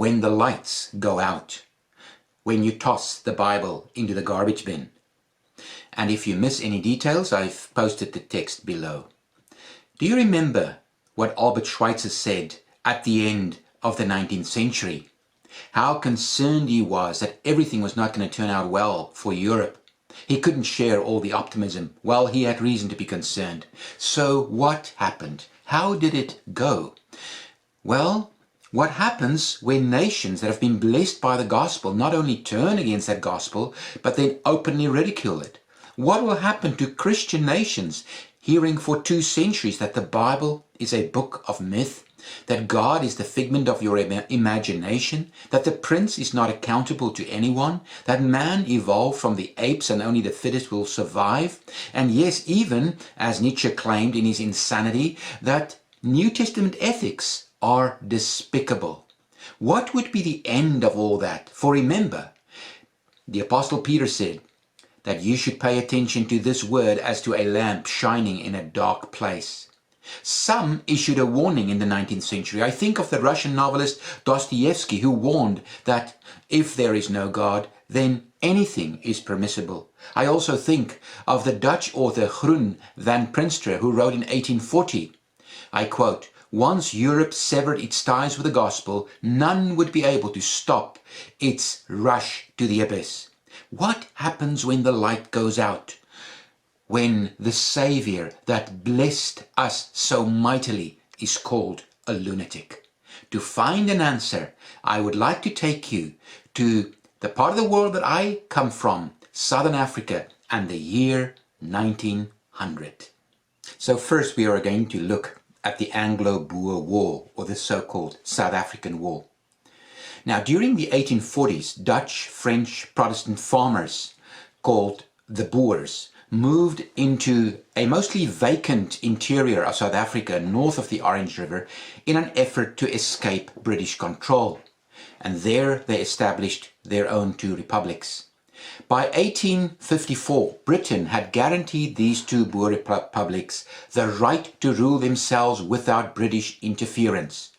when the lights go out, when you toss the Bible into the garbage bin. And if you miss any details, I've posted the text below. Do you remember what Albert Schweitzer said at the end of the 19th century? How concerned he was that everything was not going to turn out well for Europe. He couldn't share all the optimism. Well, he had reason to be concerned. So what happened? How did it go? Well, what happens when nations that have been blessed by the gospel not only turn against that gospel, but then openly ridicule it? What will happen to Christian nations hearing for 2 centuries that the Bible is a book of myth, that God is the figment of your imagination, that the prince is not accountable to anyone, that man evolved from the apes and only the fittest will survive, and yes, even, as Nietzsche claimed in his Insanity, that New Testament ethics are despicable? What would be the end of all that? For remember, the Apostle Peter said that you should pay attention to this word as to a lamp shining in a dark place. Some issued a warning in the 19th century. I think of the Russian novelist Dostoevsky, who warned that if there is no God, then anything is permissible. I also think of the Dutch author Groen van Prinsterer, who wrote in 1840, I quote, "Once Europe severed its ties with the gospel, none would be able to stop its rush to the abyss." What happens when the light goes out? When the Savior that blessed us so mightily is called a lunatic? To find an answer, I would like to take you to the part of the world that I come from, Southern Africa, and the year 1900. So first we are going to look at the Anglo-Boer War, or the so-called South African War. Now, during the 1840s, Dutch, French, Protestant farmers called the Boers moved into a mostly vacant interior of South Africa north of the Orange River in an effort to escape British control. And there they established their own 2 republics. By 1854, Britain had guaranteed these 2 Boer republics the right to rule themselves without British interference.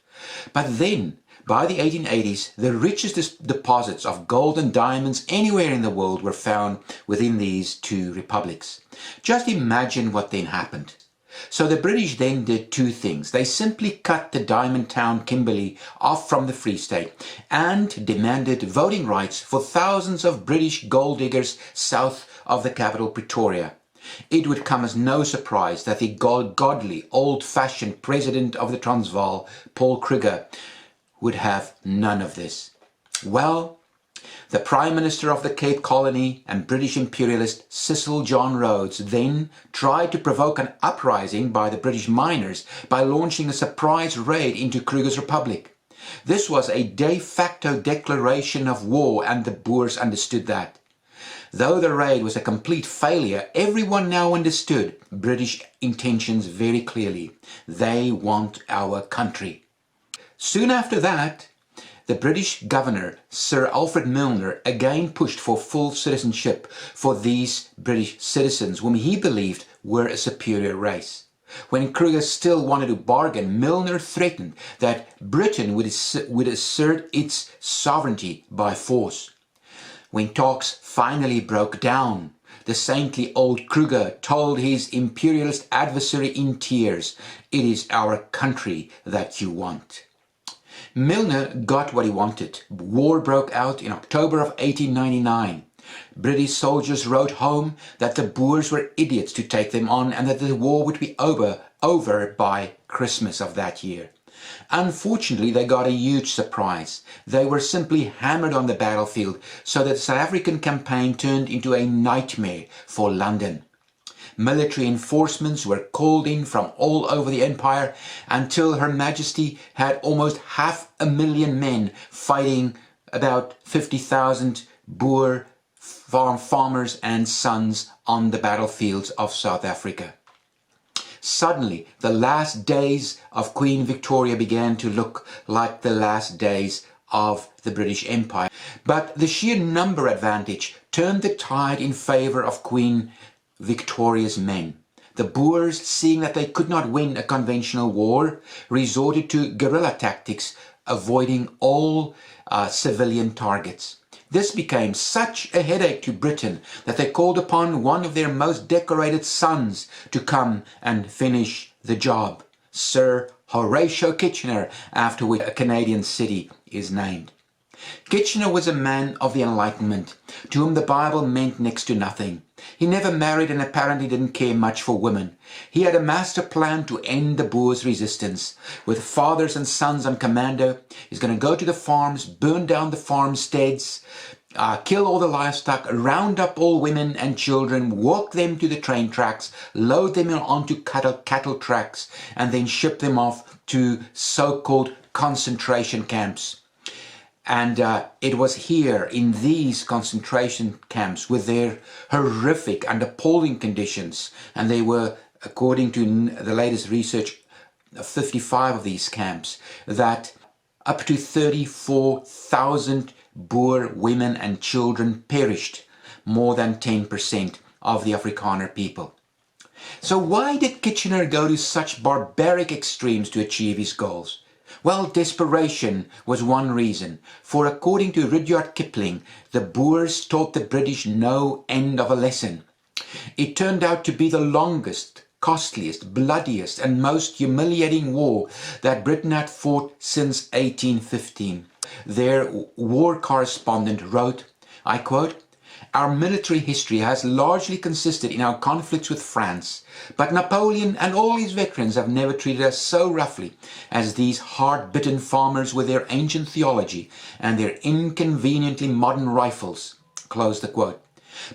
But then, by the 1880s, the richest deposits of gold and diamonds anywhere in the world were found within these 2 republics. Just imagine what then happened. So the British then did 2 things. They simply cut the diamond town Kimberley off from the Free State and demanded voting rights for thousands of British gold diggers south of the capital Pretoria. It would come as no surprise that the godly, old-fashioned president of the Transvaal, Paul Kruger, would have none of this. Well, the Prime Minister of the Cape Colony and British imperialist Cecil John Rhodes then tried to provoke an uprising by the British miners by launching a surprise raid into Kruger's republic. This was a de facto declaration of war, and the Boers understood that. Though the raid was a complete failure, everyone now understood British intentions very clearly. They want our country. Soon after that, the British governor, Sir Alfred Milner, again pushed for full citizenship for these British citizens, whom he believed were a superior race. When Kruger still wanted to bargain, Milner threatened that Britain would assert its sovereignty by force. When talks finally broke down, the saintly old Kruger told his imperialist adversary in tears, "It is our country that you want." Milner got what he wanted. War broke out in October of 1899. British soldiers wrote home that the Boers were idiots to take them on and that the war would be over by Christmas of that year. Unfortunately, they got a huge surprise. They were simply hammered on the battlefield, so that the South African campaign turned into a nightmare for London. Military enforcements were called in from all over the empire until Her Majesty had almost 500,000 men fighting about 50,000 Boer farmers and sons on the battlefields of South Africa. Suddenly, the last days of Queen Victoria began to look like the last days of the British Empire. But the sheer number advantage turned the tide in favour of Queen Victoria's men. The Boers, seeing that they could not win a conventional war, resorted to guerrilla tactics, avoiding all civilian targets. This became such a headache to Britain that they called upon one of their most decorated sons to come and finish the job, Sir Horatio Kitchener, after which a Canadian city is named. Kitchener was a man of the Enlightenment, to whom the Bible meant next to nothing. He never married and apparently didn't care much for women. He had a master plan to end the Boers' resistance. With fathers and sons on commando, he's going to go to the farms, burn down the farmsteads, kill all the livestock, round up all women and children, walk them to the train tracks, load them onto cattle tracks, and then ship them off to so-called concentration camps. And it was here in these concentration camps with their horrific and appalling conditions, and they were, according to the latest research, 55 of these camps, that up to 34,000 Boer women and children perished, more than 10% of the Afrikaner people. So why did Kitchener go to such barbaric extremes to achieve his goals? Well, desperation was one reason, for according to Rudyard Kipling, the Boers taught the British no end of a lesson. It turned out to be the longest, costliest, bloodiest and most humiliating war that Britain had fought since 1815. Their war correspondent wrote, I quote, "Our military history has largely consisted in our conflicts with France, but Napoleon and all his veterans have never treated us so roughly as these hard-bitten farmers with their ancient theology and their inconveniently modern rifles." Close the quote.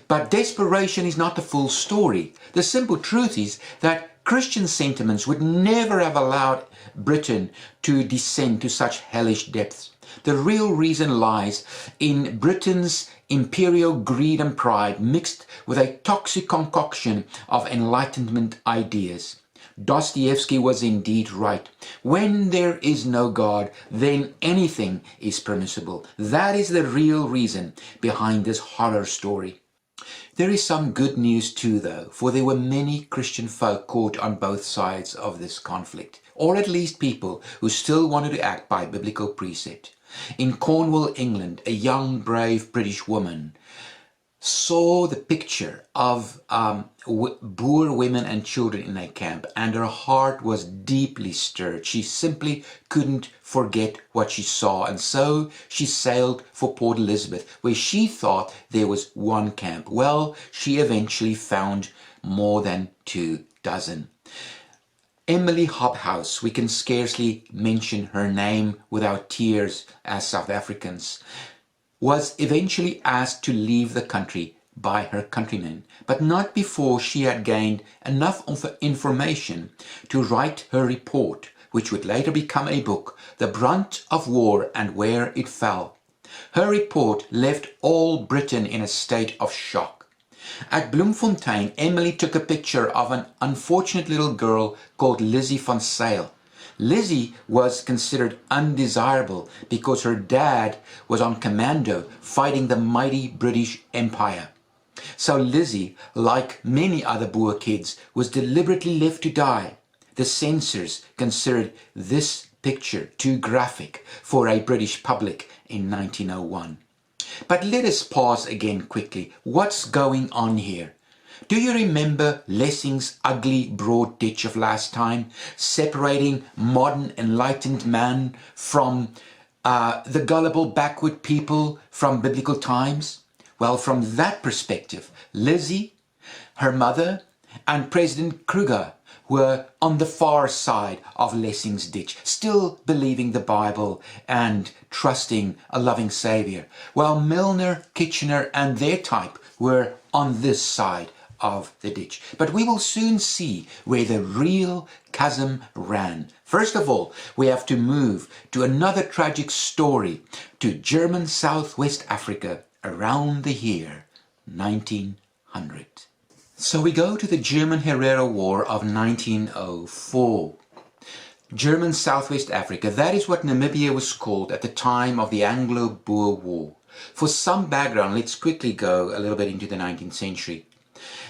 But desperation is not the full story. The simple truth is that Christian sentiments would never have allowed Britain to descend to such hellish depths. The real reason lies in Britain's imperial greed and pride mixed with a toxic concoction of Enlightenment ideas. Dostoevsky was indeed right. When there is no God, then anything is permissible. That is the real reason behind this horror story. There is some good news too, though, for there were many Christian folk caught on both sides of this conflict, or at least people who still wanted to act by biblical precept. In Cornwall, England, a young, brave British woman saw the picture of Boer women and children in a camp, and her heart was deeply stirred. She simply couldn't forget what she saw, and so she sailed for Port Elizabeth, where she thought there was one camp. Well, she eventually found more than 24. Emily Hobhouse, we can scarcely mention her name without tears as South Africans, was eventually asked to leave the country by her countrymen, but not before she had gained enough information to write her report, which would later become a book, The Brunt of War and Where It Fell. Her report left all Britain in a state of shock. At Bloemfontein, Emily took a picture of an unfortunate little girl called Lizzie van Zyl. Lizzie was considered undesirable because her dad was on commando fighting the mighty British Empire. So Lizzie, like many other Boer kids, was deliberately left to die. The censors considered this picture too graphic for a British public in 1901. But let us pause again quickly. What's going on here? Do you remember Lessing's ugly broad ditch of last time, separating modern enlightened man from the gullible backward people from biblical times? Well, from that perspective, Lizzie, her mother, and President Kruger were on the far side of Lessing's ditch, still believing the Bible and trusting a loving Saviour, while Milner, Kitchener and their type were on this side of the ditch. But we will soon see where the real chasm ran. First of all, we have to move to another tragic story, to German Southwest Africa around the year 1900. So we go to the German-Herero War of 1904. German Southwest Africa, that is what Namibia was called at the time of the Anglo-Boer War. For some background, let's quickly go a little bit into the 19th century.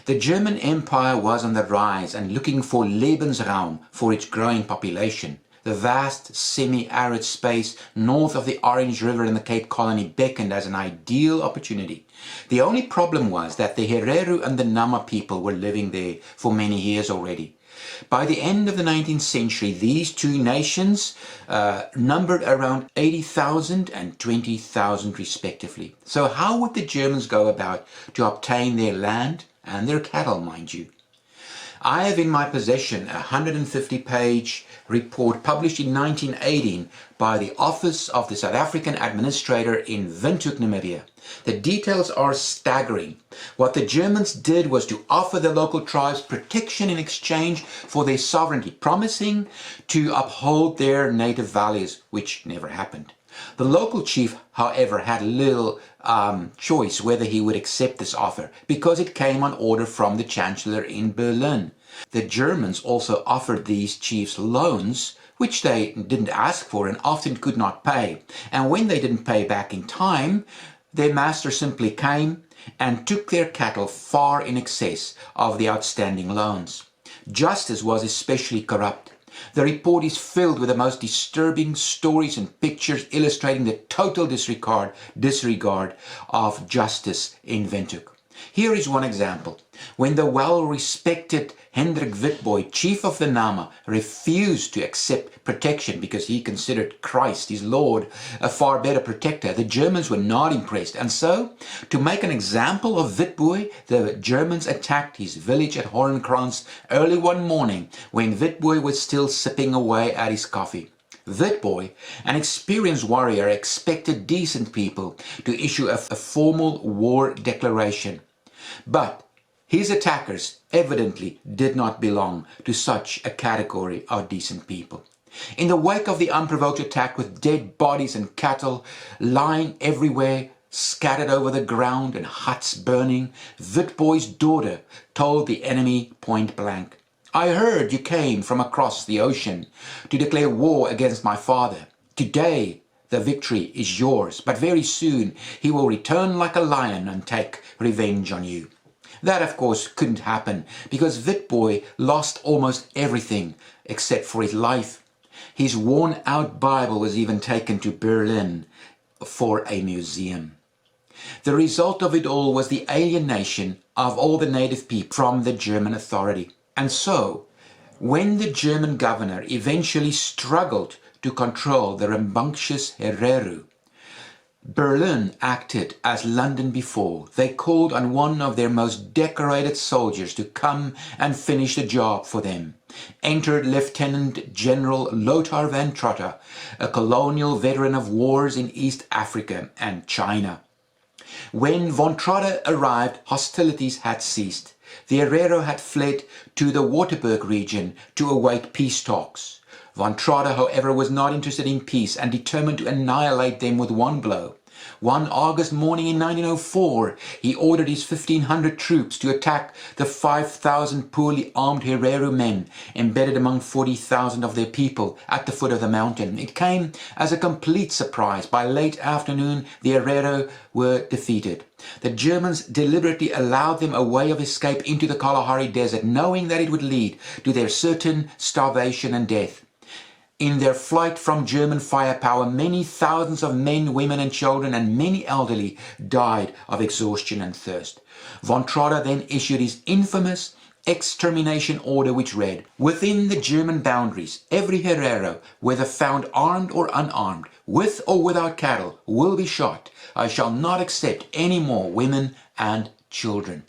The German Empire was on the rise and looking for Lebensraum for its growing population. The vast semi-arid space north of the Orange River in the Cape Colony beckoned as an ideal opportunity. The only problem was that the Herero and the Nama people were living there for many years already. By the end of the 19th century, these two nations numbered around 80,000 and 20,000 respectively. So how would the Germans go about to obtain their land and their cattle, mind you? I have in my possession a 150-page report published in 1918 by the Office of the South African Administrator in Windhoek, Namibia. The details are staggering. What the Germans did was to offer the local tribes protection in exchange for their sovereignty, promising to uphold their native values, which never happened. The local chief, however, had little choice whether he would accept this offer, because it came on order from the Chancellor in Berlin. The Germans also offered these chiefs loans, which they didn't ask for and often could not pay. And when they didn't pay back in time, their master simply came and took their cattle far in excess of the outstanding loans. Justice was especially corrupt. The report is filled with the most disturbing stories and pictures illustrating the total disregard of justice in Windhoek. Here is one example. When the well-respected Hendrik Witbooi, chief of the Nama, refused to accept protection because he considered Christ, his Lord, a far better protector, the Germans were not impressed. And so, to make an example of Witbooi, the Germans attacked his village at Hornkrans early one morning when Witbooi was still sipping away at his coffee. Witbooi, an experienced warrior, expected decent people to issue a formal war declaration. But his attackers evidently did not belong to such a category of decent people. In the wake of the unprovoked attack, with dead bodies and cattle lying everywhere, scattered over the ground and huts burning, Witbooi's daughter told the enemy point blank, "I heard you came from across the ocean to declare war against my father. Today the victory is yours, but very soon he will return like a lion and take revenge on you." That, of course, couldn't happen because Witbooi lost almost everything except for his life. His worn-out Bible was even taken to Berlin for a museum. The result of it all was the alienation of all the native people from the German authority. And so, when the German governor eventually struggled to control the rambunctious Herero, Berlin acted as London before. They called on one of their most decorated soldiers to come and finish the job for them. Entered Lieutenant General Lothar van Trotta, a colonial veteran of wars in East Africa and China. When von Trotta arrived, hostilities had ceased. The Herero had fled to the Waterberg region to await peace talks. Von Trotta, however, was not interested in peace and determined to annihilate them with one blow. One August morning in 1904, he ordered his 1,500 troops to attack the 5,000 poorly armed Herero men embedded among 40,000 of their people at the foot of the mountain. It came as a complete surprise. By late afternoon, the Herero were defeated. The Germans deliberately allowed them a way of escape into the Kalahari Desert, knowing that it would lead to their certain starvation and death. In their flight from German firepower, many thousands of men, women and children and many elderly died of exhaustion and thirst. Von Trotta then issued his infamous extermination order, which read, "Within the German boundaries, every Herero, whether found armed or unarmed, with or without cattle, will be shot. I shall not accept any more women and children."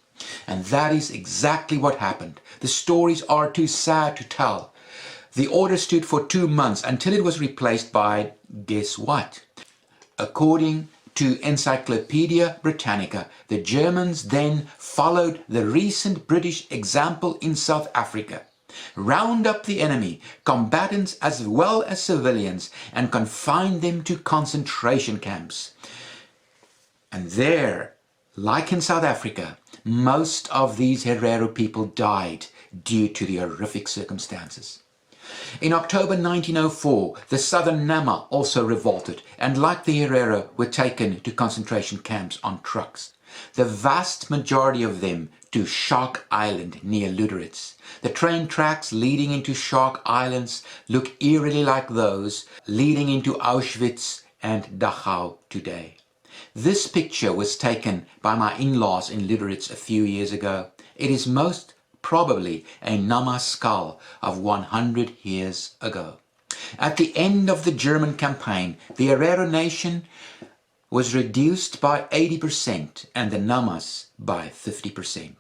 And that is exactly what happened. The stories are too sad to tell. The order stood for 2 months until it was replaced by, guess what? According to Encyclopedia Britannica, the Germans then followed the recent British example in South Africa. Round up the enemy, combatants as well as civilians, and confine them to concentration camps. And there, like in South Africa, most of these Herero people died due to the horrific circumstances. In October 1904, the southern Nama also revolted and, like the Herero, were taken to concentration camps on trucks. The vast majority of them to Shark Island near Lüderitz. The train tracks leading into Shark Islands look eerily like those leading into Auschwitz and Dachau today. This picture was taken by my in-laws in Lüderitz a few years ago. It is most probably a Nama skull of 100 years ago. At the end of the German campaign, the Herero nation was reduced by 80% and the Namas by 50%.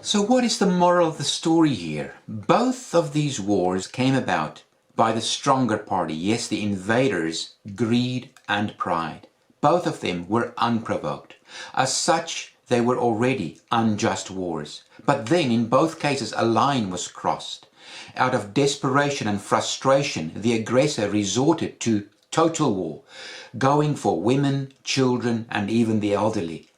So what is the moral of the story here? Both of these wars came about by the stronger party, yes, the invaders' greed and pride. Both of them were unprovoked. As such, they were already unjust wars. But then, in both cases, a line was crossed. Out of desperation and frustration, the aggressor resorted to total war, going for women, children, and even the elderly.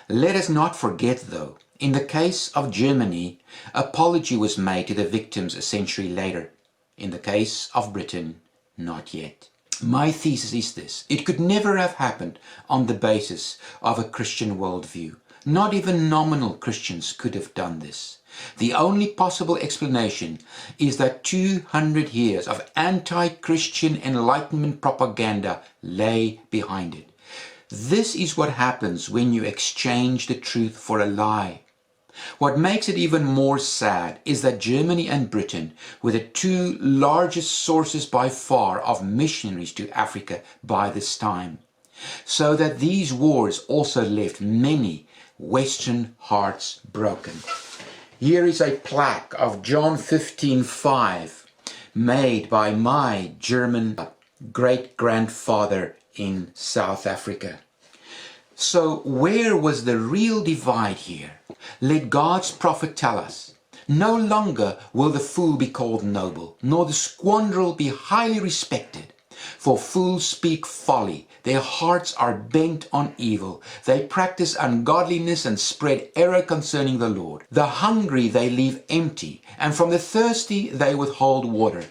Let us not forget, though, in the case of Germany, apology was made to the victims a century later. In the case of Britain, not yet. My thesis is this: it could never have happened on the basis of a Christian worldview. Not even nominal Christians could have done this. The only possible explanation is that 200 years of anti-Christian Enlightenment propaganda lay behind it. This is what happens when you exchange the truth for a lie. What makes it even more sad is that Germany and Britain were the two largest sources by far of missionaries to Africa by this time, so that these wars also left many Western hearts broken. Here is a plaque of John 15:5 made by my German great-grandfather in South Africa. So where was the real divide here? Let God's prophet tell us. No longer will the fool be called noble, nor the scoundrel be highly respected. For fools speak folly, their hearts are bent on evil. They practice ungodliness and spread error concerning the Lord. The hungry they leave empty, and from the thirsty they withhold water.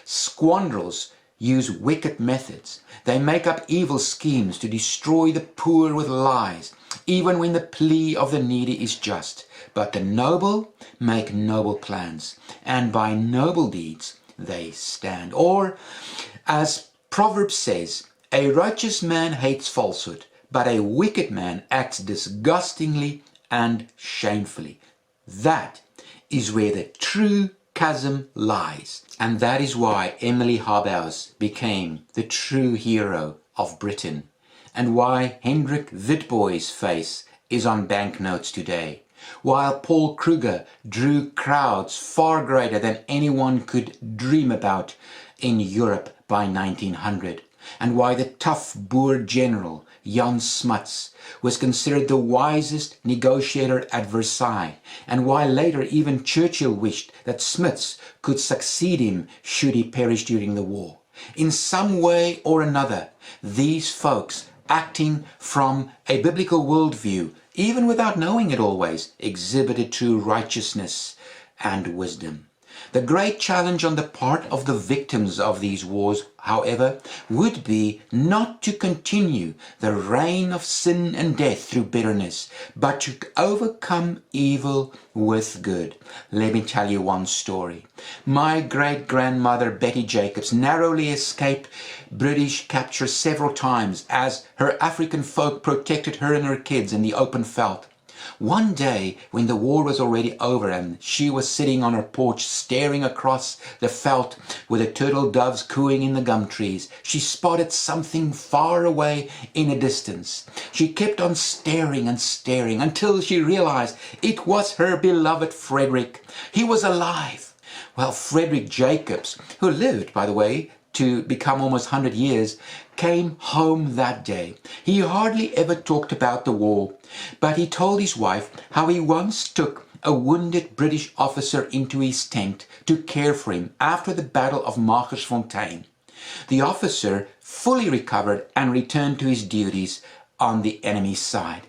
Scoundrels use wicked methods. They make up evil schemes to destroy the poor with lies, even when the plea of the needy is just. But the noble make noble plans, and by noble deeds they stand. Or, as Proverbs says, a righteous man hates falsehood, but a wicked man acts disgustingly and shamefully. That is where the true chasm lies. And that is why Emily Habermas became the true hero of Britain, and why Hendrik Witboy's face is on banknotes today, while Paul Kruger drew crowds far greater than anyone could dream about in Europe by 1900, and why the tough Boer general Jan Smuts was considered the wisest negotiator at Versailles, and why later even Churchill wished that Smuts could succeed him should he perish during the war. In some way or another, these folks, acting from a biblical worldview, even without knowing it always, exhibited true righteousness and wisdom. The great challenge on the part of the victims of these wars, however, would be not to continue the reign of sin and death through bitterness, but to overcome evil with good. Let me tell you one story. My great-grandmother Betty Jacobs narrowly escaped British capture several times as her African folk protected her and her kids in the open veldt. One day, when the war was already over and she was sitting on her porch staring across the veldt with the turtle doves cooing in the gum trees, she spotted something far away in a distance. She kept on staring and staring until she realized it was her beloved Frederick. He was alive. Well, Frederick Jacobs, who lived, by the way, to become almost 100 years, came home that day. He hardly ever talked about the war, but he told his wife how he once took a wounded British officer into his tent to care for him after the Battle of Magersfontein. The officer fully recovered and returned to his duties on the enemy's side.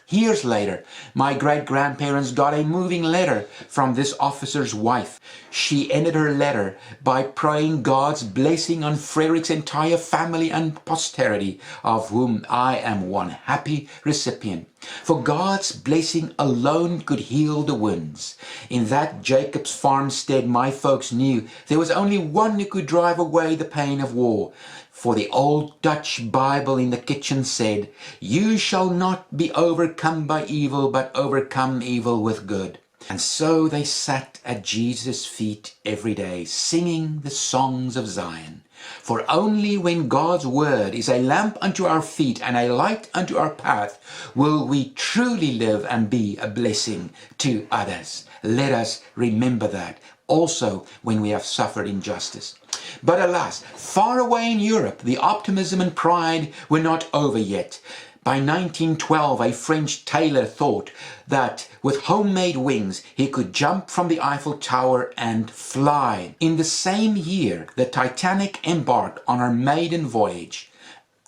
Years later, my great-grandparents got a moving letter from this officer's wife. She ended her letter by praying God's blessing on Frederick's entire family and posterity, of whom I am one happy recipient. For God's blessing alone could heal the wounds. In that Jacob's farmstead, my folks knew there was only one who could drive away the pain of war. For the old Dutch Bible in the kitchen said, "You shall not be overcome by evil, but overcome evil with good." And so they sat at Jesus' feet every day, singing the songs of Zion. For only when God's word is a lamp unto our feet and a light unto our path will we truly live and be a blessing to others. Let us remember that also when we have suffered injustice. But alas, far away in Europe, the optimism and pride were not over yet. By 1912, a French tailor thought that with homemade wings he could jump from the Eiffel Tower and fly. In the same year, the Titanic embarked on her maiden voyage,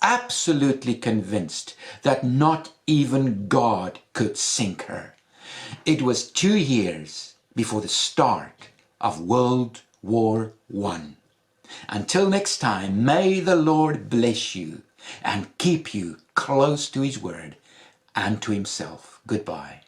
absolutely convinced that not even God could sink her. It was 2 years before the start of World War I. Until next time, may the Lord bless you and keep you close to His Word and to Himself. Goodbye.